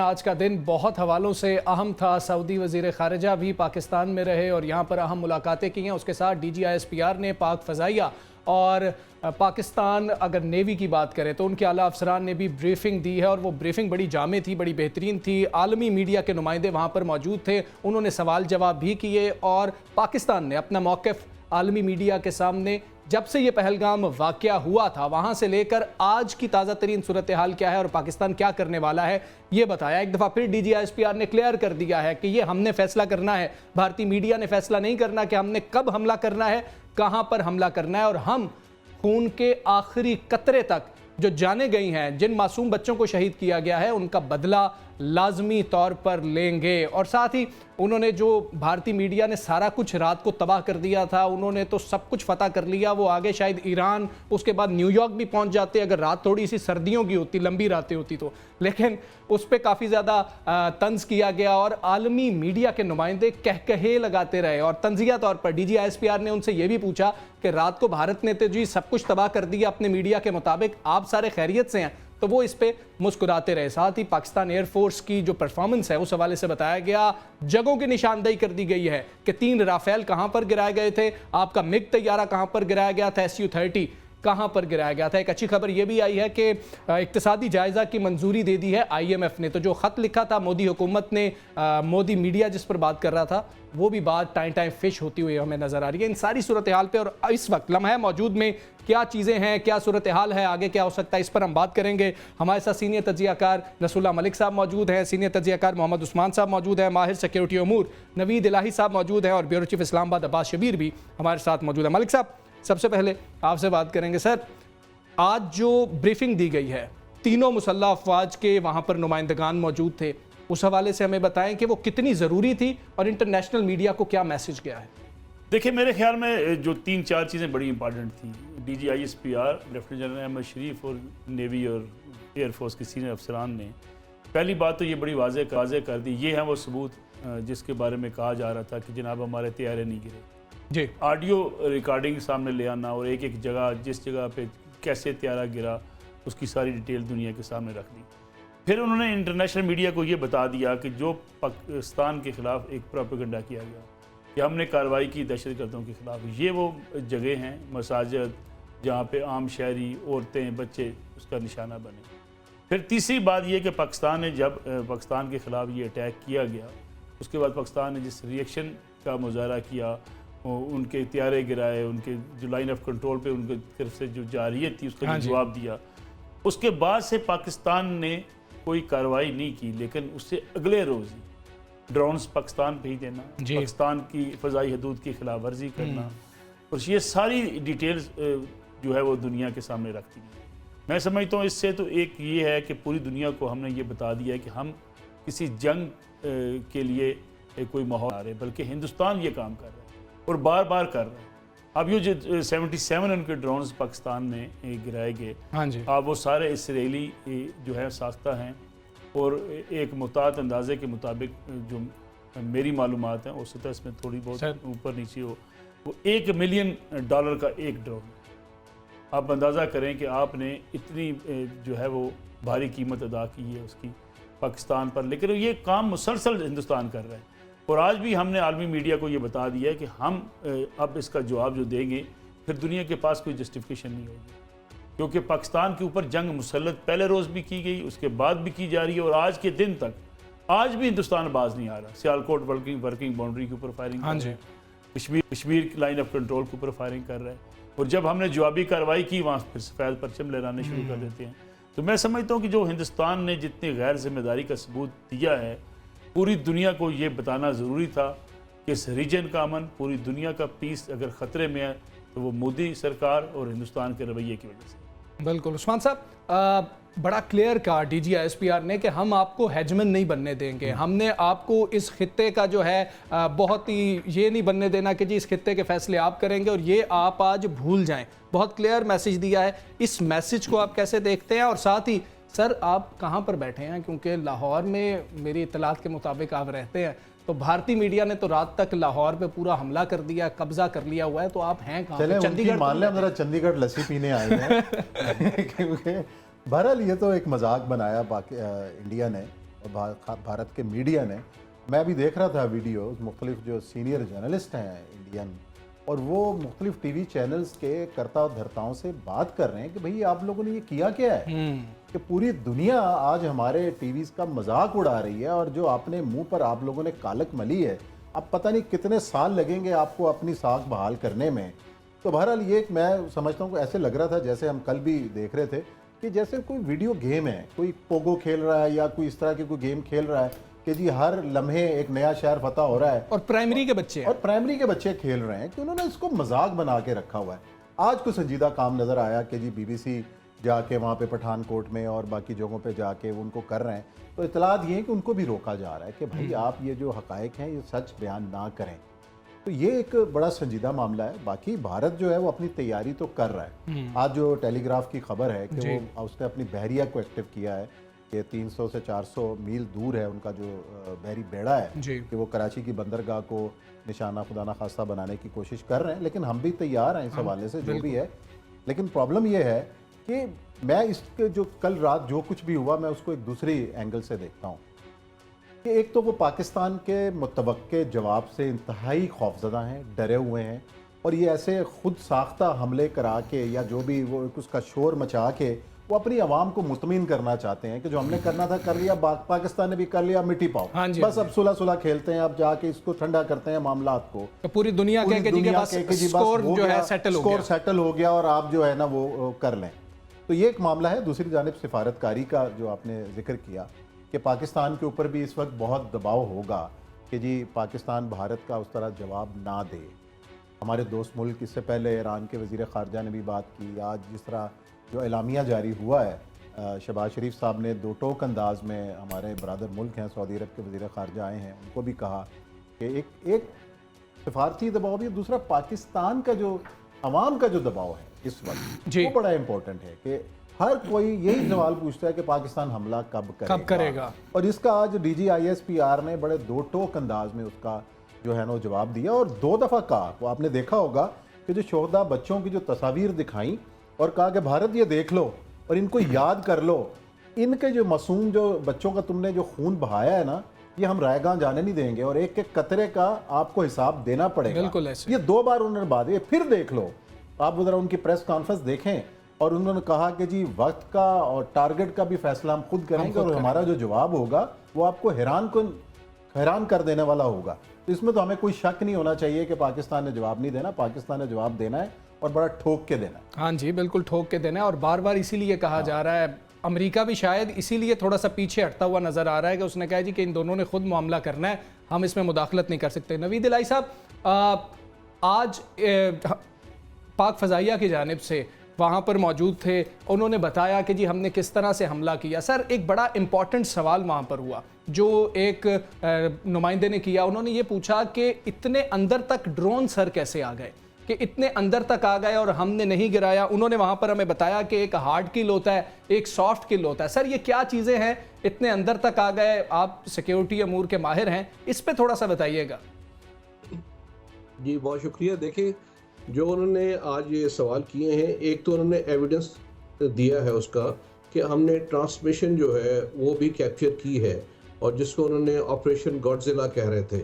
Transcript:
आज का दिन बहुत हवालों से अहम था। सऊदी वज़ीर ख़ारिजा भी पाकिस्तान में रहे और यहाँ पर अहम मुलाकातें की हैं। उसके साथ DGISPR ने पाक फ़ज़ाइया और पाकिस्तान अगर नेवी की बात करें तो उनके आला अफसरान ने भी ब्रीफिंग दी है और वो ब्रीफिंग बड़ी जामे थी, बड़ी बेहतरीन थी। आलमी मीडिया के नुमाइंदे वहाँ पर मौजूद थे, उन्होंने सवाल जवाब भी किए और पाकिस्तान ने अपना मौक़िफ़ आलमी मीडिया के सामने जब से ये पहलगाम वाक़या हुआ था वहाँ से लेकर आज की ताज़ा तरीन सूरत हाल क्या है और पाकिस्तान क्या करने वाला है ये बताया। एक दफ़ा फिर DGISPR ने क्लियर कर दिया है कि ये हमने फैसला करना है, भारतीय मीडिया ने फैसला नहीं करना कि हमने कब हमला करना है, कहाँ पर हमला करना है, और हम खून के आखिरी कतरे तक जो जाने गई हैं, जिन मासूम बच्चों को शहीद किया गया है, उनका बदला लाजमी तौर पर लेंगे। और साथ ही उन्होंने जो भारतीय मीडिया ने सारा कुछ रात को तबाह कर दिया था, उन्होंने तो सब कुछ फतह कर लिया। वो आगे शायद ईरान, उसके बाद न्यूयॉर्क भी पहुंच जाते अगर रात थोड़ी सी सर्दियों की होती, लंबी रातें होती तो, लेकिन उस पर काफ़ी ज़्यादा तंज किया गया और आलमी मीडिया के नुमाइंदे कहकहे लगाते रहे। और तंजिया तौर पर DGISPR ने उनसे ये भी पूछा कि रात को भारत ने तो जी सब कुछ तबाह कर दिया अपने मीडिया के मुताबिक, आप सारे खैरियत से हैं? तो वो इस पे मुस्कुराते रहे। साथ ही पाकिस्तान एयरफोर्स की जो परफॉर्मेंस है उस हवाले से बताया गया, जगहों की निशानदेही कर दी गई है कि 3 राफेल कहां पर गिराए गए थे, आपका मिग तैयारा कहां पर गिराया गया था, SU-30 कहां पर गिराया गया था। एक अच्छी खबर यह भी आई है कि इक्तिसादी जायजा की मंजूरी दे दी है IMF ने। तो जो खत लिखा था मोदी हुकूमत ने, मोदी मीडिया जिस पर बात कर रहा था, वो भी बात टाइम फिश होती हुई हमें नजर आ रही है। इन सारी सूरत हाल पे और इस वक्त लम्हा मौजूद में क्या चीज़ें हैं, क्या सूरत हाल है, आगे क्या हो सकता है, इस पर हम बात करेंगे। हमारे साथ सीनियर तज्ज़ियाकार नसरुल्लाह मलिक साहब मौजूद हैं, सीनियर तज्ज़ियाकार मोहम्मद उस्मान साहब मौजूद हैं, माहिर सिक्योरिटी अमूर नवीद इलाही साहब मौजूद हैं और ब्यूरो चीफ इस्लामाबाद अब्बास शबीर भी हमारे साथ मौजूद है। मलिक साहब, सबसे पहले आपसे बात करेंगे। सर, आज जो ब्रीफिंग दी गई है, तीनों मुसल्लह अफवाज के वहाँ पर नुमाइंदगान मौजूद थे, उस हवाले से हमें बताएं कि वो कितनी ज़रूरी थी और इंटरनेशनल मीडिया को क्या मैसेज गया है? देखिए, मेरे ख्याल में जो 3-4 चीज़ें बड़ी इंपॉर्टेंट थी, DGISPR, लेफ्टिनेंट जनरल अहमद शरीफ और नेवी और एयरफोर्स के सीनियर अफसरान ने पहली बात तो ये बड़ी वाज़े कर दी, ये है वो सबूत जिसके बारे में कहा जा रहा था कि जनाब हमारे तैयारे नहीं गिरे जी। ऑडियो रिकॉर्डिंग सामने ले आना और एक जगह, जिस जगह पे कैसे तैयारा गिरा, उसकी सारी डिटेल दुनिया के सामने रख दी। फिर उन्होंने इंटरनेशनल मीडिया को ये बता दिया कि जो पाकिस्तान के ख़िलाफ़ एक प्रोपेगेंडा किया गया कि हमने कार्रवाई की दहशतगर्दों के ख़िलाफ़, ये वो जगह हैं, मसाजिद, जहाँ पे आम शहरी, औरतें, बच्चे उसका निशाना बने। फिर तीसरी बात ये कि पाकिस्तान ने जब पाकिस्तान के ख़िलाफ़ ये अटैक किया गया, उसके बाद पाकिस्तान ने जिस रिएक्शन का मुजाहरा किया, उनके तैयारे गिराए, उनके जो लाइन ऑफ कंट्रोल पे उनकी तरफ से जो जारियत थी उसका जवाब दिया। उसके बाद से पाकिस्तान ने कोई कार्रवाई नहीं की, लेकिन उससे अगले रोज़ ही ड्रोन्स पाकिस्तान पे ही देना, पाकिस्तान की फ़ज़ाई हदूद की खिलाफ वर्जी करना, और ये सारी डिटेल्स जो है वो दुनिया के सामने रखती है। मैं समझता हूँ इससे तो एक ये है कि पूरी दुनिया को हमने ये बता दिया है कि हम किसी जंग के लिए कोई माहौल आ रहे, बल्कि हिंदुस्तान ये काम कर रहा है और बार बार कर रहा है। अब ये जो 77 उनके ड्रोन्स पाकिस्तान में गिराए गए, अब वो सारे इसराइली जो है साख्ता हैं, और एक मुताद अंदाजे के मुताबिक जो मेरी मालूमात हैं उससे तो इसमें थोड़ी बहुत ऊपर नीचे हो, वो $1 मिलियन का एक ड्रोन। आप अंदाज़ा करें कि आपने इतनी जो है वो भारी कीमत अदा की है उसकी पाकिस्तान पर, लेकिन ये काम मुसलसल हिंदुस्तान कर रहा है। और आज भी हमने आलमी मीडिया को ये बता दिया है कि हम अब इसका जवाब जो देंगे, फिर दुनिया के पास कोई जस्टिफिकेशन नहीं होगी, क्योंकि पाकिस्तान के ऊपर जंग मुसल्लत पहले रोज़ भी की गई, उसके बाद भी की जा रही है, और आज के दिन तक आज भी हिंदुस्तान बाज नहीं आ रहा। सियालकोट वर्किंग बाउंड्री के ऊपर फायरिंग कर रहा है, कश्मीर लाइन ऑफ कंट्रोल के ऊपर फायरिंग कर रहा है, और जब हमने जवाबी कार्रवाई की वहाँ फिर सफ़ेद परचम लहराने शुरू कर देते हैं। तो मैं समझता हूँ कि जो हिंदुस्तान ने जितनी गैर जिम्मेदारी का सबूत दिया है, पूरी दुनिया को ये बताना ज़रूरी था कि इस रीजन का अमन, पूरी दुनिया का पीस अगर ख़तरे में है तो वो मोदी सरकार और हिंदुस्तान के रवैये की वजह से। बिल्कुल उस्मान साहब, बड़ा क्लियर कहा DGISPR ने कि हम आपको हेजमन नहीं बनने देंगे, हमने आपको इस खित्ते का जो है बहुत ही ये नहीं बनने देना कि जी इस खित्ते के फैसले आप करेंगे और ये आप आज भूल जाएं। बहुत क्लियर मैसेज दिया है, इस मैसेज को आप कैसे देखते हैं? और साथ ही सर, आप कहाँ पर बैठे हैं? क्योंकि लाहौर में मेरी इत्तलात के मुताबिक आप रहते हैं, तो भारतीय मीडिया ने तो रात तक लाहौर पे पूरा हमला कर दिया, कब्जा कर लिया हुआ है, तो आप हैं कहाँ? चंडीगढ़ मान लें, हम जरा चंडीगढ़ लस्सी पीने आए हैं क्योंकि बहरहाल ये तो एक मजाक बनाया इंडिया ने भारत के मीडिया ने, मैं भी देख रहा था वीडियो, मुख्तलिफ जो सीनियर जर्नलिस्ट हैं इंडियन, और वो मुख्तलिफ टीवी चैनल्स के कर्ता धर्ताओं से बात कर रहे हैं कि भाई आप लोगों ने ये किया क्या है, कि पूरी दुनिया आज हमारे टीवीज़ का मजाक उड़ा रही है, और जो आपने मुंह पर आप लोगों ने कालक मली है, अब पता नहीं कितने साल लगेंगे आपको अपनी साख बहाल करने में। तो बहरहाल ये मैं समझता हूँ कि ऐसे लग रहा था, जैसे हम कल भी देख रहे थे, कि जैसे कोई वीडियो गेम है, कोई पोगो खेल रहा है या कोई इस तरह की कोई गेम खेल रहा है कि जी हर लम्हे एक नया शहर फतह हो रहा है, और प्राइमरी के बच्चे हैं। और प्राइमरी के बच्चे खेल रहे हैं, कि उन्होंने इसको मजाक बना के रखा हुआ है। आज कोई संजीदा काम नज़र आया कि जी BBC जाके वहाँ पे पठानकोट में और बाकी जगहों पे जाके वो उनको कर रहे हैं, तो इतलात ये है कि उनको भी रोका जा रहा है कि भाई आप ये जो हकायक हैं ये सच बयान ना करें। तो ये एक बड़ा संजीदा मामला है। बाकी भारत जो है वो अपनी तैयारी तो कर रहा है। आज जो टेलीग्राफ की खबर है कि वो उसने अपनी बहरिया को एक्टिव किया है कि 300 से 400 मील दूर है उनका जो बहरी बेड़ा है, कि वो कराची की बंदरगाह को निशाना खुदा ना खास्ता बनाने की कोशिश कर रहे हैं। लेकिन हम भी तैयार हैं इस हवाले से, जो भी है। लेकिन प्रॉब्लम ये है कि मैं इसके जो कल रात जो कुछ भी हुआ, मैं उसको एक दूसरी एंगल से देखता हूँ कि एक तो वो पाकिस्तान के मुतवक्के जवाब से इंतहाई खौफजदा हैं, डरे हुए हैं, और ये ऐसे खुद साख्ता हमले करा के या जो भी वो उसका शोर मचा के वो अपनी आवाम को मुतमिन करना चाहते हैं कि जो हमने करना था कर लिया, पाकिस्तान ने भी कर लिया, मिट्टी पाओ, बस अब सुलह सुलह खेलते हैं, अब जाके इसको ठंडा करते हैं मामलात को। तो पूरी दुनिया कह के जी के बस स्कोर जो है सेटल हो गया और आप जो है ना वो कर लें। तो ये एक मामला है। दूसरी जानिब सिफारतकारी का जो आपने जिक्र किया कि पाकिस्तान के ऊपर भी इस वक्त बहुत दबाव होगा कि जी पाकिस्तान भारत का उस तरह जवाब ना दे। हमारे दोस्त मुल्क, इससे पहले ईरान के वज़ीर ख़ारजा ने भी बात की। आज जिस तरह जो एलामिया जारी हुआ है, शहबाज शरीफ साहब ने दो टोक अंदाज में, हमारे बरादर मुल्क हैं सऊदी अरब के वज़ीर ख़ारजा आए हैं, उनको भी कहा कि एक सिफारती दबाव भी, दूसरा पाकिस्तान का जो अवाम का जो दबाव है इस वक्त वो बड़ा इंपॉर्टेंट है कि हर कोई यही सवाल पूछता है कि पाकिस्तान हमला कब करेगा। और इसका आज DGISPR ने बड़े दो टोक अंदाज में उसका जो है ना वो जवाब दिया, और 2 दफ़ा कहा। तो आपने देखा होगा कि जो शोहदा बच्चों की जो तस्वीर दिखाई और कहा कि भारत ये देख लो और इनको याद कर लो, इनके जो मासूम जो बच्चों का तुमने जो खून बहाया है ना, ये हम रायगां जाने नहीं देंगे और एक एक कतरे का आपको हिसाब देना पड़ेगा। बिल्कुल ऐसे। ये 2 बार उन्होंने बात की। फिर देख लो, आप ज़रा उनकी प्रेस कॉन्फ्रेंस देखें, और उन्होंने कहा कि जी वक्त का और टारगेट का भी फैसला हम खुद करेंगे, और हमारा जो जवाब होगा वो आपको हैरान कर देने वाला होगा। तो इसमें तो हमें कोई शक नहीं होना चाहिए कि पाकिस्तान ने जवाब नहीं देना। पाकिस्तान ने जवाब देना है और बड़ा ठोक के देना है। हाँ जी, बिल्कुल ठोक के देना है। और बार बार इसीलिए कहा जा रहा है, अमेरिका भी शायद इसीलिए थोड़ा सा पीछे हटता हुआ नजर आ रहा है कि उसने कहा जी कि इन दोनों ने खुद मामला करना है, हम इसमें मुदाखलत नहीं कर सकते। नवीद इलाही साहब आज पाक फ़ज़ाइया की जानिब से वहाँ पर मौजूद थे, उन्होंने बताया कि जी हमने किस तरह से हमला किया। सर, एक बड़ा इंपॉर्टेंट सवाल वहाँ पर हुआ जो एक नुमाइंदे ने किया। उन्होंने ये पूछा कि इतने अंदर तक ड्रोन सर कैसे आ गए, कि इतने अंदर तक आ गए और हमने नहीं गिराया। उन्होंने वहाँ पर हमें बताया कि एक हार्ड किल होता है, एक सॉफ्ट किल होता है। सर, ये क्या चीज़ें हैं, इतने अंदर तक आ गए? आप सिक्योरिटी अमूर के माहिर हैं, इस पर थोड़ा सा बताइएगा। जी बहुत शुक्रिया। देखिए, जो उन्होंने आज ये सवाल किए हैं, एक तो उन्होंने एविडेंस दिया है उसका कि हमने ट्रांसमिशन जो है वो भी कैप्चर की है, और जिसको उन्होंने ऑपरेशन गॉडजिला कह रहे थे।